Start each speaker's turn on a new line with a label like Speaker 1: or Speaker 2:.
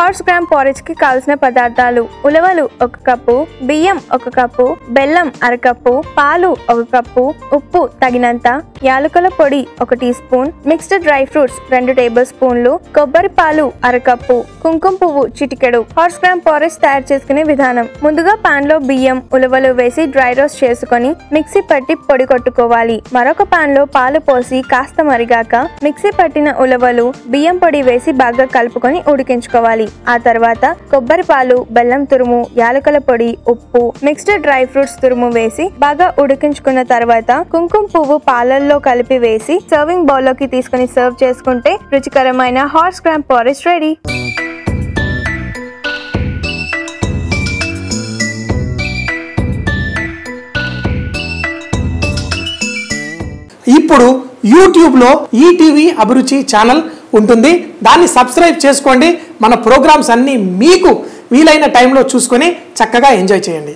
Speaker 1: Horse gram porridge కి కావాల్సిన పదార్థాలు: ఉలవలు 1 కప్పు, బియ్యం 1 కప్పు, బెల్లం 1/2 కప్పు, పాలు 1 కప్పు, ఉప్పు తగినంత, యాలకుల పొడి 1 teaspoon, mixed dry fruits 2 table స్పూన్లు, కొబ్బరి పాలు 1/2 కప్పు, కుంకుమ పువ్వు చిటికెడు. హార్స్ గ్రామ్ పారేజ్ తయారు చేసుకునే విధానం: ముందుగా పాన్ లో బియ్యం, ఉలవలు వేసి డ్రై రోస్ట్ చేసుకుని మిక్సీ పట్టి పొడి కొట్టుకోవాలి. మరొక పాన్ లో పాలు పోసి కాస్త మరిగాక మిక్సీ పట్టిన ఉలవలు, బియ్యం పొడి వేసి బాగా కలుపుకొని ఉడికించుకోవాలి. ఆ తర్వాత కొబ్బరి పాలు, బెల్లం తురుము, యాలకుల పొడి, ఉప్పు, మిక్స్డ్ డ్రై ఫ్రూట్స్ తురుము వేసి బాగా ఉడికించుకున్న తర్వాత కుంకుమ పువ్వు పాలల్లో కలిపి వేసి సర్వింగ్ బౌల్ లోకి తీసుకుని సర్వ్ చేసుకుంటే రుచికరమైన హార్స్ గ్రామ్ పారేజ్ రెడీ.
Speaker 2: ఇప్పుడు యూట్యూబ్లో ఈటీవీ అభిరుచి ఛానల్ ఉంటుంది. దాన్ని సబ్స్క్రైబ్ చేసుకోండి. మన ప్రోగ్రామ్స్ అన్నీ మీకు వీలైన టైంలో చూసుకొని చక్కగా ఎంజాయ్ చేయండి.